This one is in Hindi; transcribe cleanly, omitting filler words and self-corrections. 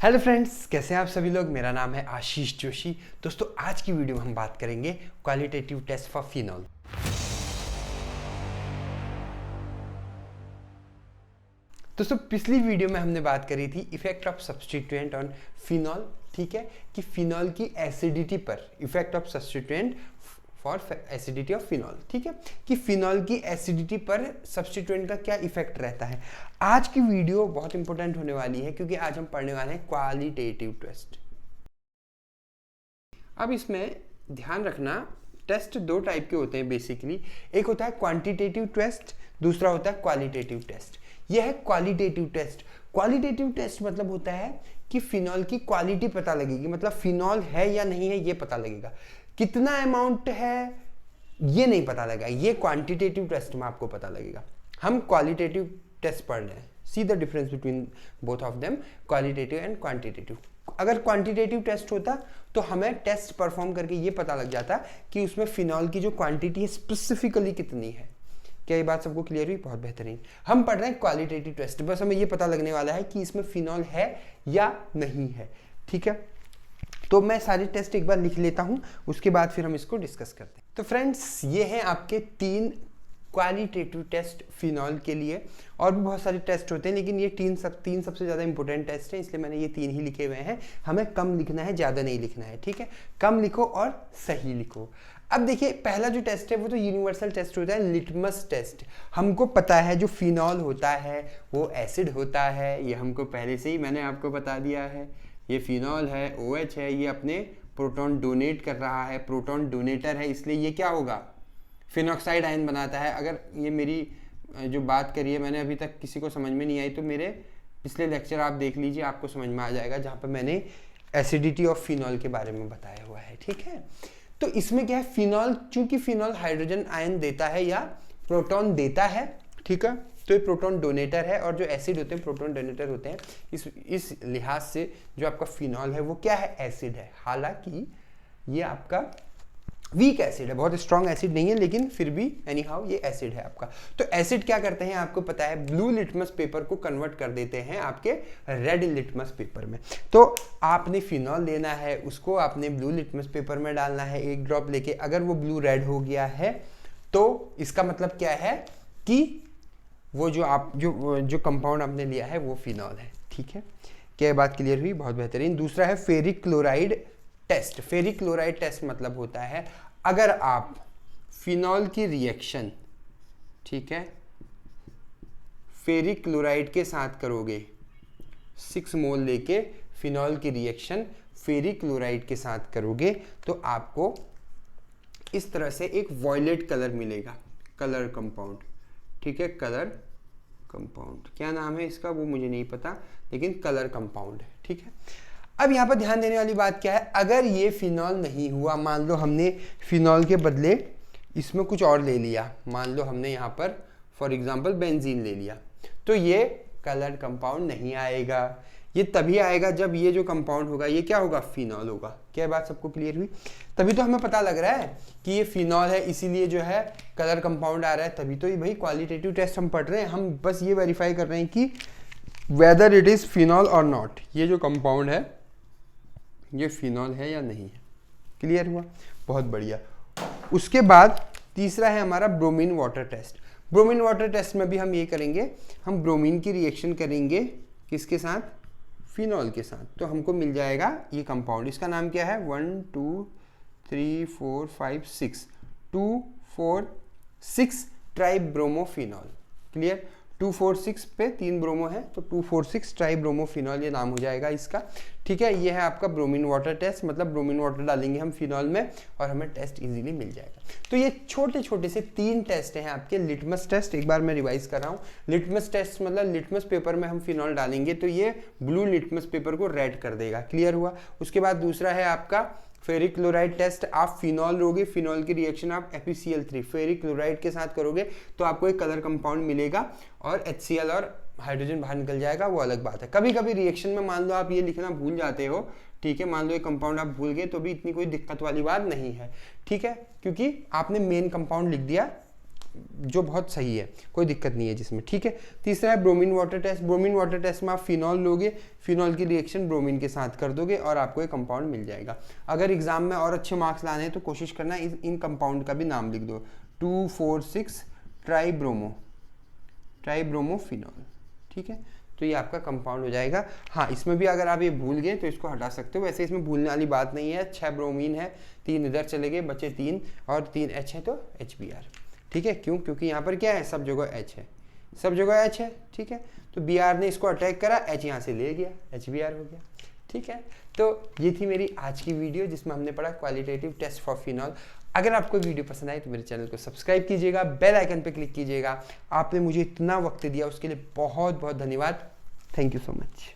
हेलो फ्रेंड्स, कैसे हैं आप सभी लोग। मेरा नाम है आशीष जोशी। दोस्तों, आज की वीडियो में हम बात करेंगे क्वालिटेटिव टेस्ट फॉर फिनॉल। दोस्तों, पिछली वीडियो में हमने बात करी थी effect of substituent on phenol. ठीक है कि फिनॉल की एसिडिटी पर effect of substituent for acidity of phenol. ठीक है कि फिनॉल की एसिडिटी पर सब्स्टिट्यूएंट का क्या इफेक्ट रहता है। आज की वीडियो बहुत इंपॉर्टेंट होने वाली है क्योंकि आज हम पढ़ने वाले हैं क्वालिटेटिव टेस्ट। अब इसमें ध्यान रखना, टेस्ट दो टाइप के होते हैं बेसिकली। एक होता है क्वांटिटेटिव टेस्ट, दूसरा होता है क्वालिटेटिव टेस्ट। यह है क्वालिटेटिव टेस्ट। क्वालिटेटिव टेस्ट मतलब होता है कि फिनॉल की क्वालिटी पता लगेगी, मतलब फिनॉल है या नहीं है ये पता लगेगा। कितना अमाउंट है ये नहीं पता लगेगा, ये क्वांटिटेटिव टेस्ट में आपको पता लगेगा। हम क्वालिटेटिव टेस्ट पढ़ रहे हैं। See the difference between both of them, qualitative and quantitative. अगर क्वांटिटेटिव टेस्ट होता तो हमें टेस्ट परफॉर्म करके ये पता लग जाता कि उसमें फिनॉल की जो क्वांटिटी है स्पेसिफिकली कितनी है। क्या ये बात सबको क्लियर हुई? बहुत बेहतरीन। हम पढ़ रहे हैं क्वालिटेटिव टेस्ट, बस हमें ये पता लगने वाला है कि इसमें फिनॉल है या नहीं है। ठीक है, तो मैं सारे टेस्ट एक बार लिख लेता हूं, उसके बाद फिर हम इसको डिस्कस करते हैं। तो फ्रेंड्स, ये हैं आपके तीन क्वालिटेटिव टेस्ट फिनॉल के लिए। और भी बहुत सारे टेस्ट होते हैं, लेकिन ये तीन सबसे ज़्यादा इंपॉर्टेंट टेस्ट हैं, इसलिए मैंने ये तीन ही लिखे हुए हैं। हमें कम लिखना है, ज़्यादा नहीं लिखना है। ठीक है, कम लिखो और सही लिखो। अब देखिए, पहला जो टेस्ट है वो तो यूनिवर्सल टेस्ट होता है, लिटमस टेस्ट। हमको पता है जो फिनॉल होता है वो एसिड होता है, ये हमको पहले से ही मैंने आपको बता दिया है। ये फिनॉल है, OH है, ये अपने प्रोटॉन डोनेट कर रहा है, प्रोटॉन डोनेटर है, इसलिए ये क्या होगा, फिनॉक्साइड आयन बनाता है। अगर ये मेरी जो बात करी है मैंने अभी तक किसी को समझ में नहीं आई तो मेरे पिछले लेक्चर आप देख लीजिए, आपको समझ में आ जाएगा, जहाँ पर मैंने एसिडिटी ऑफ फिनॉल के बारे में बताया हुआ है। ठीक है, तो इसमें क्या है, फिनॉल, चूंकि फिनॉल हाइड्रोजन आयन देता है या प्रोटॉन देता है, ठीक है, तो ये प्रोटॉन डोनेटर है। और जो एसिड होते हैं प्रोटॉन डोनेटर होते हैं। इस लिहाज से जो आपका फिनॉल है वो क्या है, एसिड है। हालांकि ये आपका वीक एसिड है, बहुत स्ट्रॉन्ग एसिड नहीं है, लेकिन फिर भी एनी हाउ ये एसिड है आपका। तो एसिड क्या करते हैं आपको पता है, ब्लू लिटमस पेपर को कन्वर्ट कर देते हैं आपके रेड लिटमस पेपर में। तो आपने फिनॉल लेना है, उसको आपने ब्लू लिटमस पेपर में डालना है एक ड्रॉप लेके। अगर वो ब्लू रेड हो गया है तो इसका मतलब क्या है कि वो जो कंपाउंड आपने लिया है वो फिनॉल है। ठीक है, क्या बात क्लियर हुई? बहुत बेहतरीन। दूसरा है ferric chloride test. Ferric chloride test मतलब होता है अगर आप फिनॉल की रिएक्शन, ठीक है, फेरिक क्लोराइड के साथ करोगे, 6 मोल लेके फिनॉल की रिएक्शन फेरिक क्लोराइड के साथ करोगे तो आपको इस तरह से एक वॉयलेट कलर मिलेगा, कलर कंपाउंड। ठीक है, कलर कंपाउंड, क्या नाम है इसका वो मुझे नहीं पता, लेकिन कलर कंपाउंड है। ठीक है, अब यहाँ पर ध्यान देने वाली बात क्या है, अगर ये फिनॉल नहीं हुआ, मान लो हमने फिनॉल के बदले इसमें कुछ और ले लिया, मान लो हमने यहाँ पर फॉर एग्जांपल बेंजीन ले लिया, तो ये कलर कंपाउंड नहीं आएगा। ये तभी आएगा जब ये जो कंपाउंड होगा ये क्या होगा, फिनॉल होगा। क्या बात सबको क्लियर हुई? तभी तो हमें पता लग रहा है कि ये फिनॉल है, इसीलिए जो है कलर कंपाउंड आ रहा है। तभी तो ये भाई क्वालिटेटिव टेस्ट हम पढ़ रहे हैं, हम बस ये वेरीफाई कर रहे हैं कि वेदर इट इज फिनॉल और नॉट, ये जो कंपाउंड है ये फिनॉल है या नहीं है। क्लियर हुआ? बहुत बढ़िया। उसके बाद तीसरा है हमारा bromine water test. Bromine water test में भी हम ये करेंगे, हम ब्रोमीन की रिएक्शन करेंगे किसके साथ, फिनॉल के साथ। तो हमको मिल जाएगा ये कंपाउंड, इसका नाम क्या है, 1 2 3 4 5 6 2 4 6 ट्राइब्रोमोफिनॉल। क्लियर? 246 पे 3 ब्रोमो है तो 246 ट्राइब्रोमोफिनॉल ये नाम हो जाएगा इसका। ठीक है, ये है आपका ब्रोमीन वाटर टेस्ट, मतलब ब्रोमीन वाटर डालेंगे हम फिनॉल में और हमें टेस्ट इजीली मिल जाएगा। तो ये छोटे छोटे से 3 टेस्ट हैं आपके। लिटमस टेस्ट, एक बार मैं रिवाइज कर रहा हूँ। लिटमस टेस्ट मतलब लिटमस पेपर में हम फिनॉल डालेंगे तो ये ब्लू लिटमस पेपर को रेड कर देगा। क्लियर हुआ? उसके बाद दूसरा है आपका फेरिक क्लोराइड टेस्ट। आप फिनॉल लोगे, फिनॉल की रिएक्शन आप FeCl3 फेरिक क्लोराइड के साथ करोगे तो आपको एक कलर कंपाउंड मिलेगा और HCl और हाइड्रोजन बाहर निकल जाएगा, वो अलग बात है। कभी कभी रिएक्शन में मान लो आप ये लिखना भूल जाते हो, ठीक है, मान लो ये कंपाउंड आप भूल गए तो भी इतनी कोई दिक्कत वाली बात नहीं है। ठीक है, क्योंकि आपने मेन कंपाउंड लिख दिया जो बहुत सही है, कोई दिक्कत नहीं है जिसमें, ठीक है। तीसरा है bromine water test. Bromine water test में आप फिनॉल लोगे, फिनॉल की रिएक्शन ब्रोमीन के साथ कर दोगे और आपको एक कंपाउंड मिल जाएगा। अगर एग्जाम में और अच्छे मार्क्स लाने हैं तो कोशिश करना इन कंपाउंड का भी नाम लिख दो, 2,4,6 ट्राइब्रोमोफिनॉल, ठीक है। तो ये आपका कंपाउंड हो जाएगा। हाँ, इसमें भी अगर आप ये भूल गए तो इसको हटा सकते हो, वैसे इसमें भूलने वाली बात नहीं है। 6 ब्रोमीन है, 3 इधर चले गए, बचे 3 और 3 H है तो HBr, ठीक है। क्यों? क्योंकि यहाँ पर क्या है, सब जगह H है, सब जगह H है, ठीक है। तो Br ने इसको अटैक करा, H यहाँ से ले गया, HBr हो गया, ठीक है। तो ये थी मेरी आज की वीडियो जिसमें हमने पढ़ा क्वालिटेटिव टेस्ट फॉर फिनॉल। अगर आपको वीडियो पसंद आई तो मेरे चैनल को सब्सक्राइब कीजिएगा, बेल आइकन पे क्लिक कीजिएगा। आपने मुझे इतना वक्त दिया उसके लिए बहुत बहुत धन्यवाद। Thank you so much.